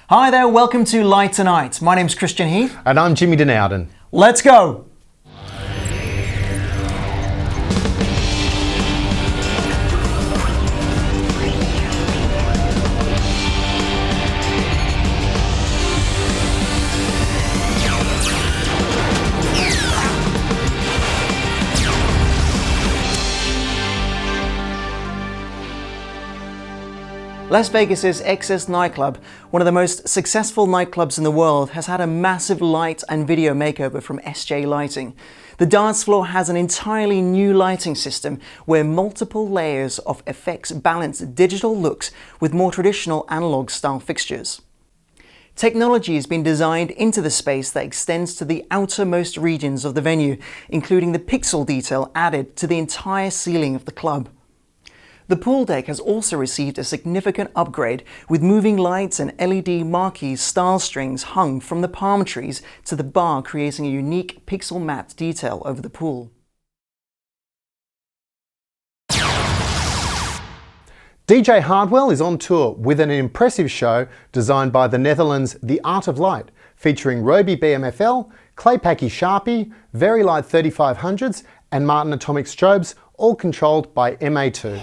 Hi there, welcome to Light Tonight. My name's Christian Heath. And I'm Jimmy Denowden. Let's go! Las Vegas's XS nightclub, one of the most successful nightclubs in the world, has had a massive light and video makeover from SJ Lighting. The dance floor has an entirely new lighting system where multiple layers of effects balance digital looks with more traditional analog style fixtures. Technology has been designed into the space that extends to the outermost regions of the venue, including the pixel detail added to the entire ceiling of the club. The pool deck has also received a significant upgrade, with moving lights and LED marquee style strings hung from the palm trees to the bar, creating a unique pixel matte detail over the pool. DJ Hardwell is on tour with an impressive show designed by the Netherlands The Art of Light, featuring Roby BMFL, Claypaky Sharpie, Very Light 3500s and Martin Atomic strobes, all controlled by MA2.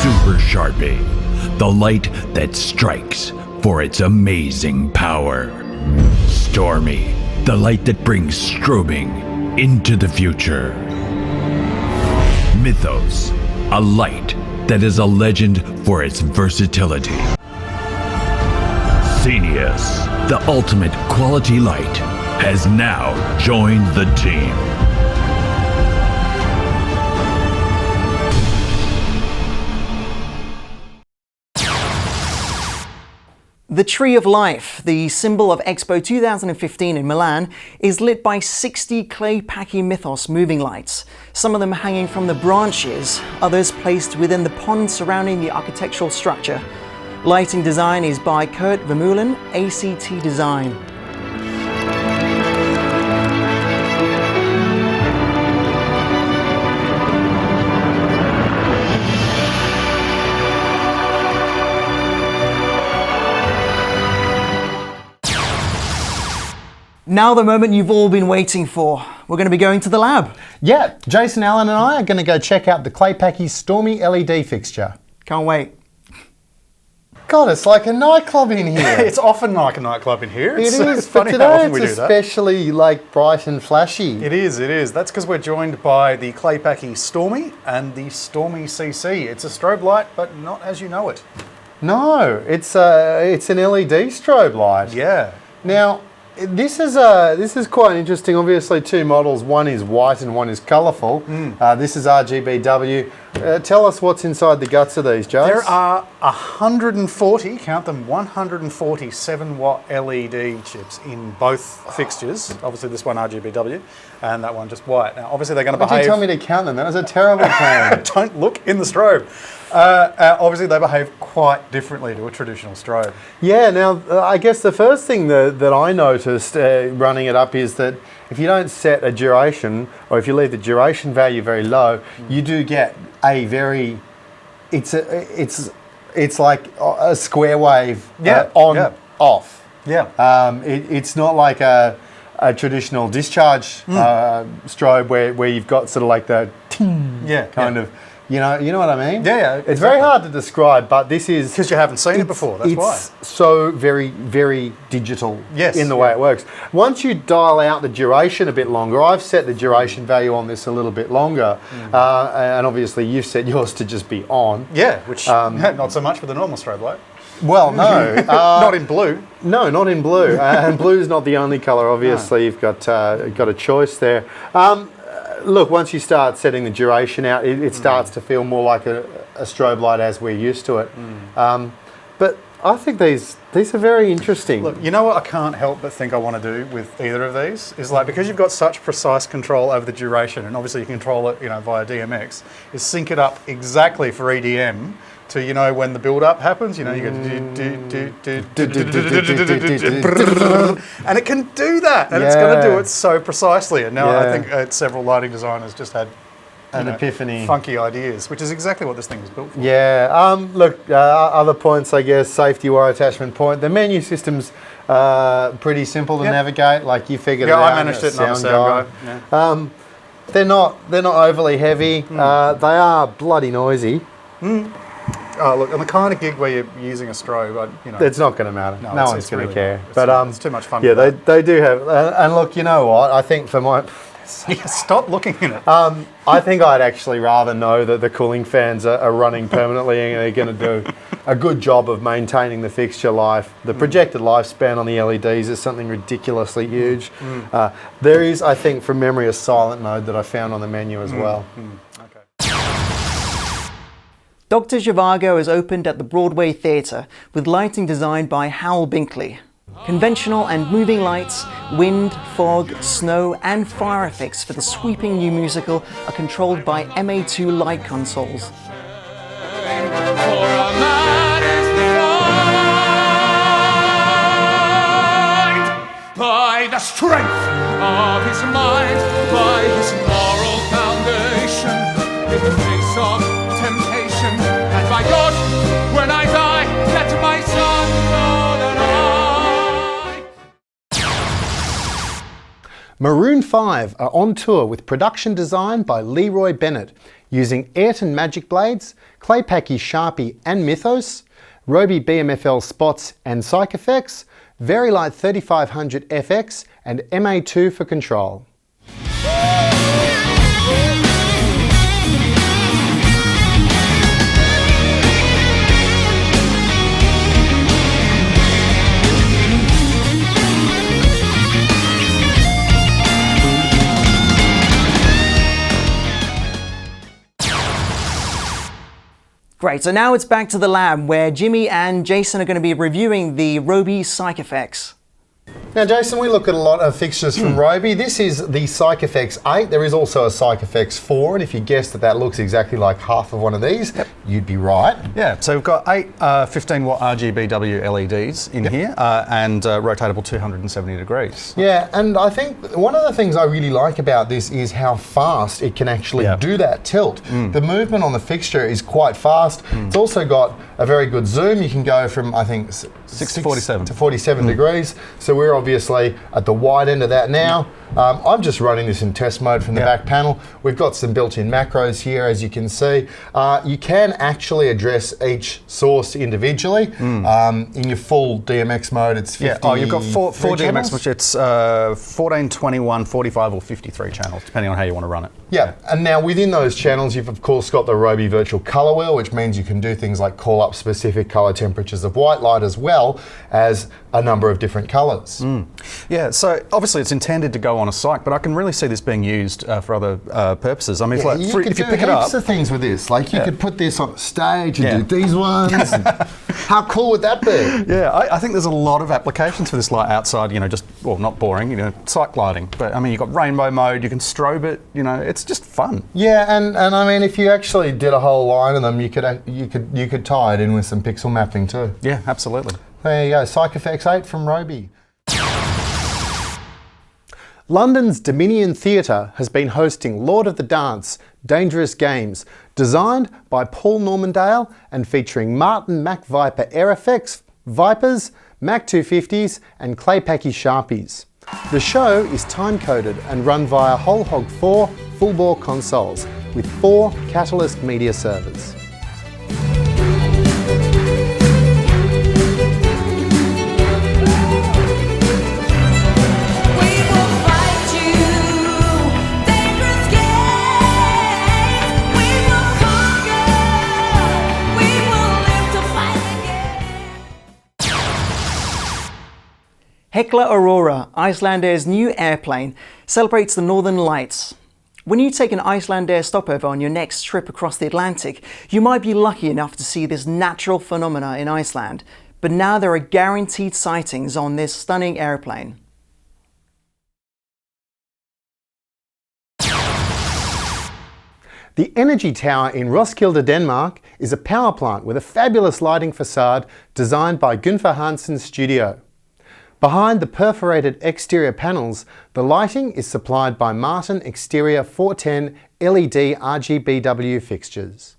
Super Sharpie, the light that strikes for its amazing power. Stormy, the light that brings strobing into the future. Mythos, a light that is a legend for its versatility. Xenius, the ultimate quality light, has now joined the team. The Tree of Life, the symbol of Expo 2015 in Milan, is lit by 60 Claypaky Mythos moving lights, some of them hanging from the branches, others placed within the pond surrounding the architectural structure. Lighting design is by Kurt Vermeulen, ACT Design. Now the moment you've all been waiting for. We're going to be going to the lab. Yeah, Jason Allen and I are going to go check out the Claypaky Stormy LED fixture. Can't wait. God, it's like a nightclub in here. It's often like a nightclub in here. It It's is, funny but how today often we it's do that. especially like bright and flashy. It is. That's because we're joined by the Claypaky Stormy and the Stormy CC. It's a strobe light, but not as you know it. No, it's an LED strobe light. Yeah. Now, this is quite interesting. Obviously, two models. One is white and one is colourful. This is RGBW. Tell us what's inside the guts of these, Joe. There are 140, count them, 140 7-watt LED chips in both fixtures. Obviously, this one RGBW and that one just white. Now, obviously, they're going to Why'd behave... you tell me to count them? That was a terrible plan. Don't look in the strobe. Obviously, they behave quite differently to a traditional strobe. Yeah, now, I guess the first thing that I noticed running it up is that if you don't set a duration, or if you leave the duration value very low, you do get a very, it's like a square wave off. Yeah. It's not like a traditional discharge strobe where you've got sort of like the ting kind of, you know what I mean? Yeah, It's very hard to describe, but this is... Because you haven't seen it before, that's why. It's so very, very digital in the way yeah. it works. Once you dial out the duration a bit longer, I've set the duration value on this a little bit longer, and obviously you've set yours to just be on. Yeah, which not so much with the normal strobe light. Well, no. Not in blue. No, not in blue. And blue is not the only colour, obviously. You've got a choice there. Look, once you start setting the duration out, it starts to feel more like a a strobe light as we're used to it. But I think these are very interesting. Look, you know what I can't help but think I want to do with either of these is like, because you've got such precise control over the duration, and obviously you control it, via DMX, is sync it up exactly for EDM to, when the build-up happens, you get and it can do that, and it's going to do it so precisely. And now I think several lighting designers just had an epiphany. Funky ideas, which is exactly what this thing was built for. Yeah, look, other points, I guess, safety wire attachment point. The menu system's pretty simple to navigate, like you figured it out. Yeah, I managed it and I'm a sound guy. Yeah. They're not overly heavy. They are bloody noisy. Oh, look, on the kind of gig where you're using a strobe, it's not going to matter. No one's going to care. But it's too much fun. Yeah, they do have. And look, you know what? I think for my... Stop looking in it. I think I'd actually rather know that the cooling fans are running permanently and they're going to do a good job of maintaining the fixture life. The projected lifespan on the LEDs is something ridiculously huge. There is, I think, from memory, a silent mode that I found on the menu as well. Okay. Dr. Zhivago has opened at the Broadway Theatre with lighting designed by Hal Binkley. Conventional and moving lights, wind, fog, snow and fire effects for the sweeping new musical are controlled by MA2 light consoles. By the strength of his mind, by his moral foundation, in the face of temptation, and by God, when I die, let my son know that Maroon 5 are on tour with production design by Leroy Bennett, using Ayrton Magic Blades, Claypaky Sharpie and Mythos, Roby BMFL spots and Psych Effects, Vari-Lite 3500 FX and MA2 for control. Great, so now it's back to the lab where Jimmy and Jason are going to be reviewing the Roby Psych Effects. Now, Jason, we look at a lot of fixtures from Roby. This is the Psych Effects 8. There is also a Psych Effects 4, and if you guessed that looks exactly like half of one of these, you'd be right. Yeah, so we've got 8 15-watt RGBW LEDs in here, and rotatable 270 degrees. Yeah, and I think one of the things I really like about this is how fast it can actually do that tilt. The movement on the fixture is quite fast. It's also got a very good zoom. You can go from, I think, 6 to 47. To 47 degrees. So we're obviously at the wide end of that now. I'm just running this in test mode from the back panel. We've got some built-in macros here, as you can see. You can actually address each source individually. In your full DMX mode, it's 50. Oh, you've got four DMX, which it's 14, 21, 45 or 53 channels, depending on how you want to run it. Yeah, and now within those channels, you've of course got the Roby Virtual Color Wheel, which means you can do things like call up specific color temperatures of white light as well as a number of different colors. Yeah, so obviously it's intended to go on a Psych, but I can really see this being used for other purposes. I mean, if you pick it up, of things with this. Like you could put this on stage and do these ones. How cool would that be? Yeah, I think there's a lot of applications for this light outside. Just not boring. Psych lighting, but I mean, you've got rainbow mode. You can strobe it. It's just fun. Yeah, and I mean, if you actually did a whole line of them, you could tie it in with some pixel mapping too. Yeah, absolutely. There you go, Psych Effects 8 from Roby. London's Dominion Theatre has been hosting Lord of the Dance, Dangerous Games, designed by Paul Normandale and featuring Martin Mac Viper Air Effects, Vipers, Mac 250s and Claypaky Sharpies. The show is time-coded and run via Whole Hog 4 full-bore consoles with 4 Catalyst media servers. Hekla Aurora, Icelandair's new airplane, celebrates the Northern Lights. When you take an Icelandair stopover on your next trip across the Atlantic, you might be lucky enough to see this natural phenomena in Iceland. But now there are guaranteed sightings on this stunning airplane. The Energy Tower in Roskilde, Denmark is a power plant with a fabulous lighting facade designed by Gunther Hansen's studio. Behind the perforated exterior panels, the lighting is supplied by Martin Exterior 410 LED RGBW fixtures.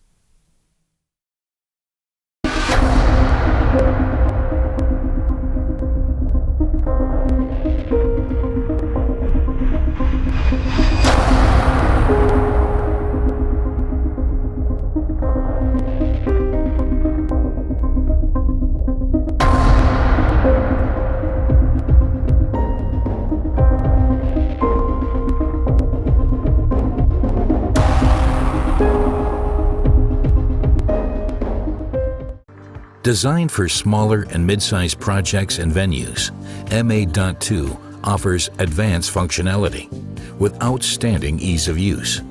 Designed for smaller and mid-sized projects and venues, MA.2 offers advanced functionality with outstanding ease of use.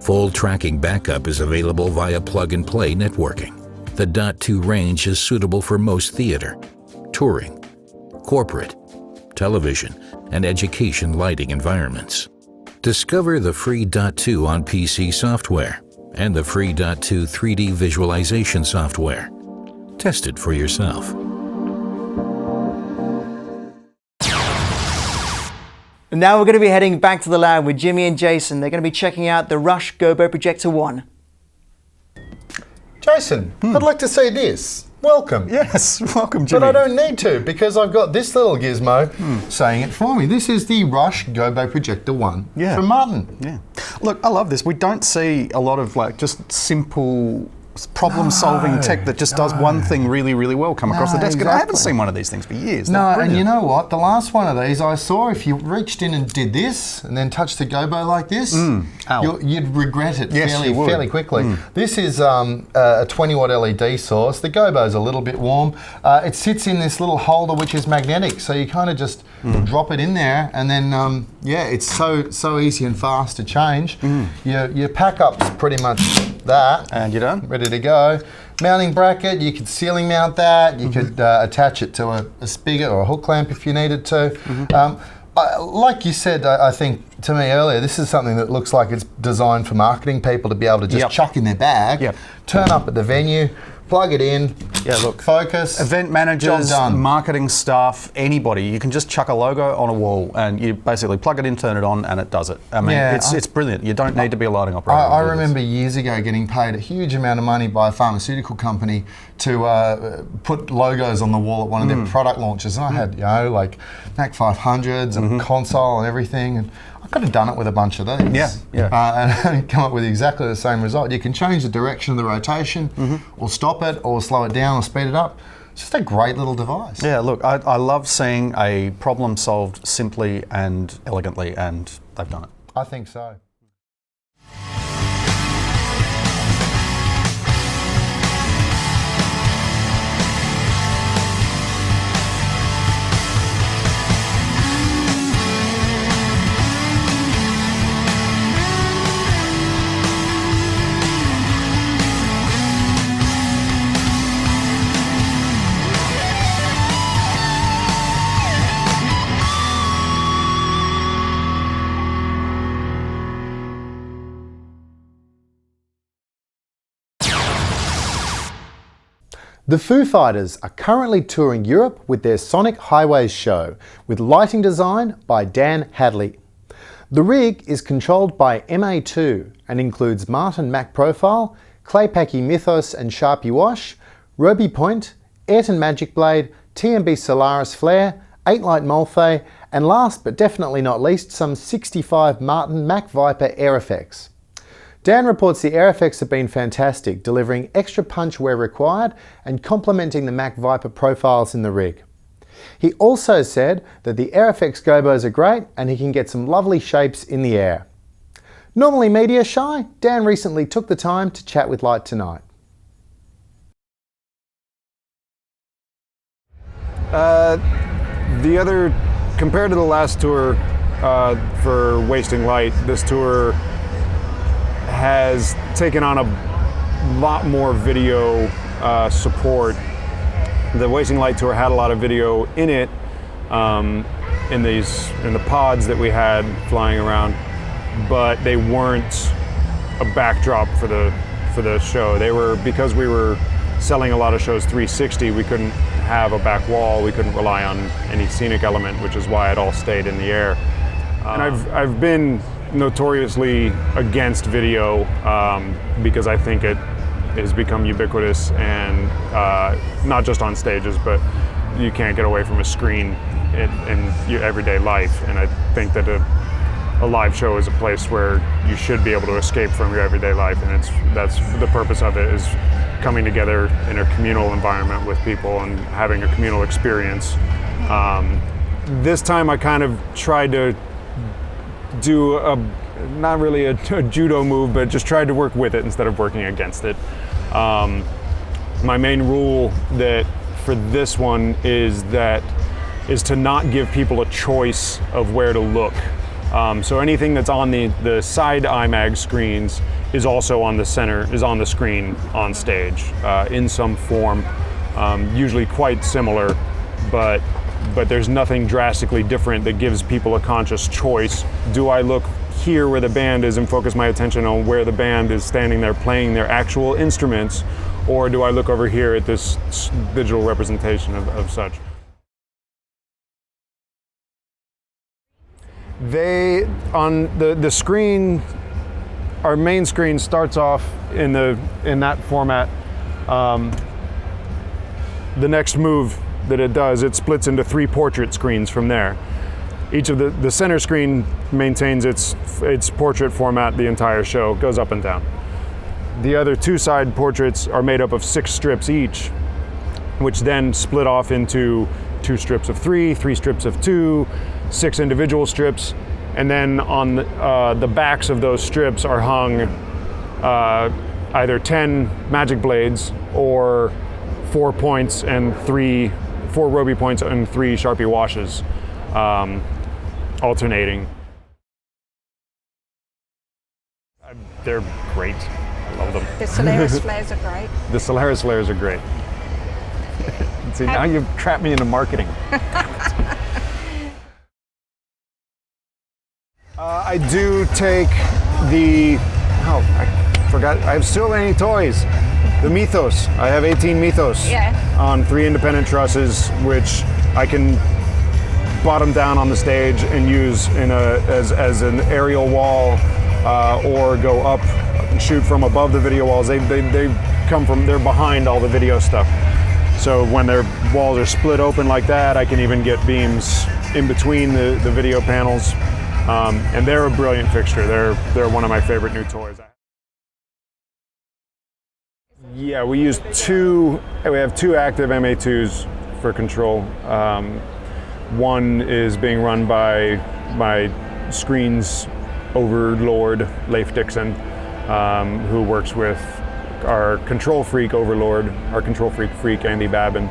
Full tracking backup is available via plug-and-play networking. The .2 range is suitable for most theater, touring, corporate, television, and education lighting environments. Discover the free .2 on PC software and the free .2 3D visualization software. Test it for yourself. And now we're going to be heading back to the lab with Jimmy and Jason. They're going to be checking out the Rush Gobo Projector 1. Jason, I'd like to say this. Welcome. Yes, welcome, Jimmy. But I don't need to because I've got this little gizmo saying it for me. This is the Rush Gobo Projector 1 from Martin. Yeah. Look, I love this. We don't see a lot of just simple problem-solving tech that just does one thing really, really well come across the desk. And I haven't seen one of these things for years. No, and you know what? The last one of these I saw, if you reached in and did this and then touched the gobo like this, you'd regret it fairly quickly. This is a 20 watt LED source. The gobo's a little bit warm. It sits in this little holder which is magnetic, so you kind of just drop it in there and then, it's so easy and fast to change. Your pack-up's pretty much that. And you're done? Ready to go. Mounting bracket, you could ceiling mount that, you could attach it to a spigot or a hook clamp if you needed to. Like you said, I think to me earlier, this is something that looks like it's designed for marketing people to be able to just chuck in their bag, turn up at the venue, plug it in, focus. Event managers, marketing staff, anybody, you can just chuck a logo on a wall and you basically plug it in, turn it on, and it does it. I mean, it's brilliant. You don't need to be a lighting operator. I remember years ago getting paid a huge amount of money by a pharmaceutical company to put logos on the wall at one of their product launches. And I had, like Mac 500s and console and everything. And I could have done it with a bunch of these. And come up with exactly the same result. You can change the direction of the rotation, or stop it, or slow it down, or speed it up. It's just a great little device. Yeah, look, I love seeing a problem solved simply and elegantly, and they've done it. I think so. The Foo Fighters are currently touring Europe with their Sonic Highways show, with lighting design by Dan Hadley. The rig is controlled by MA2 and includes Martin Mac Profile, Claypaky Mythos and Sharpie Wash, Roby Point, Ayrton Magic Blade, TMB Solaris Flare, 8-light Molphay, and last but definitely not least, some 65 Martin Mac Viper air effects. Dan reports the air effects have been fantastic, delivering extra punch where required and complementing the Mac Viper profiles in the rig. He also said that the air effects gobos are great and he can get some lovely shapes in the air. Normally media shy, Dan recently took the time to chat with Light Tonight. Compared to the last tour for Wasting Light, this tour has taken on a lot more video support. The Wasting Light Tour had a lot of video in it, in the pods that we had flying around, but they weren't a backdrop for the show. They were, because we were selling a lot of shows 360, we couldn't have a back wall, we couldn't rely on any scenic element, which is why it all stayed in the air. And I've been notoriously against video because I think it has become ubiquitous, and not just on stages, but you can't get away from a screen in your everyday life. And I think that a live show is a place where you should be able to escape from your everyday life, and that's the purpose of it, is coming together in a communal environment with people and having a communal experience. This time I kind of tried to do not really a judo move, but just tried to work with it instead of working against it. My main rule that for this one is to not give people a choice of where to look. So anything that's on the side IMAG screens is also on the screen on stage in some form, usually quite similar, but there's nothing drastically different that gives people a conscious choice. Do I look here where the band is and focus my attention on where the band is standing there playing their actual instruments, or do I look over here at this digital representation of such? On the screen, our main screen starts off in that format. The next move that it does, it splits into 3 portrait screens from there. Each of the center screen maintains its portrait format the entire show, goes up and down. The other 2 side portraits are made up of 6 strips each, which then split off into 2 strips of 3, 3 strips of 2, 6 individual strips, and then on the backs of those strips are hung either 10 magic blades or 4 points and 4 Roby points and 3 Sharpie washes, alternating. They're great. I love them. The Solaris flares are great. The Solaris flares are great. See, now you've trapped me into marketing. I do take I forgot, I have so many toys. The Mythos, I have 18 Mythos on 3 independent trusses, which I can bottom down on the stage and use as an aerial wall, or go up and shoot from above the video walls. They're behind all the video stuff. So when their walls are split open like that, I can even get beams in between the video panels. And they're a brilliant fixture. They're one of my favorite new toys. Yeah, we have 2 active MA2s for control. One is being run by my screens overlord, Leif Dixon, who works with our control freak overlord, our control freak Andy Babin,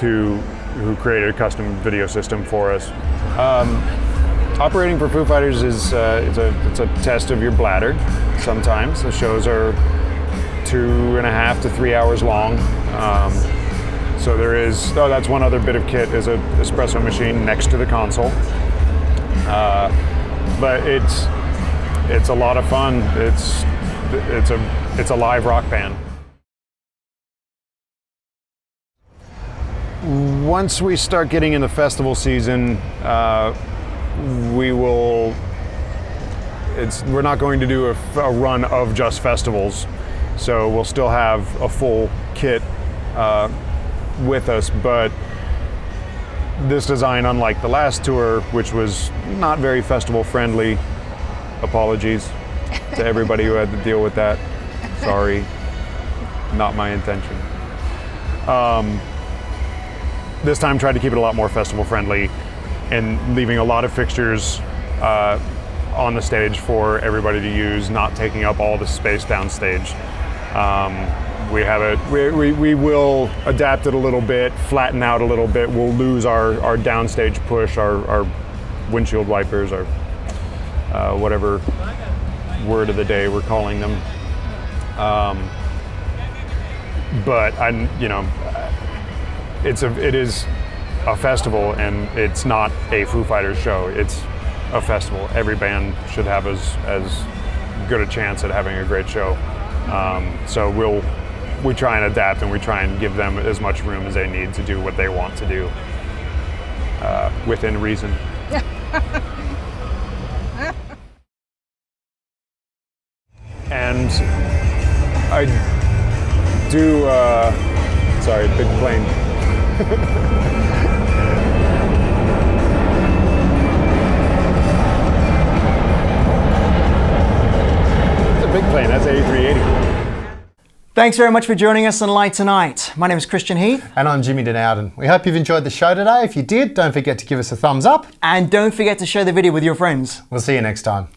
who created a custom video system for us. Operating for Foo Fighters is it's a test of your bladder. Sometimes the shows are 2.5 to 3 hours long. So there is, that's one other bit of kit, is an espresso machine next to the console. But it's a lot of fun. It's a live rock band. Once we start getting in the festival season, we're not going to do a run of just festivals. So we'll still have a full kit with us, but this design, unlike the last tour, which was not very festival friendly, apologies to everybody who had to deal with that. Sorry, not my intention. This time tried to keep it a lot more festival friendly and leaving a lot of fixtures on the stage for everybody to use, not taking up all the space downstage. We will adapt it a little bit, flatten out a little bit. We'll lose our downstage push, our windshield wipers, our whatever word of the day, we're calling them. But it is a festival, and it's not a Foo Fighters show. It's a festival. Every band should have as good a chance at having a great show. So we try and adapt, and we try and give them as much room as they need to do what they want to do, within reason. And I do, sorry, big plane. It's a big plane, that's A380. Thanks very much for joining us on Light Tonight. My name is Christian Heath. And I'm Jimmy Denowden. We hope you've enjoyed the show today. If you did, don't forget to give us a thumbs up. And don't forget to share the video with your friends. We'll see you next time.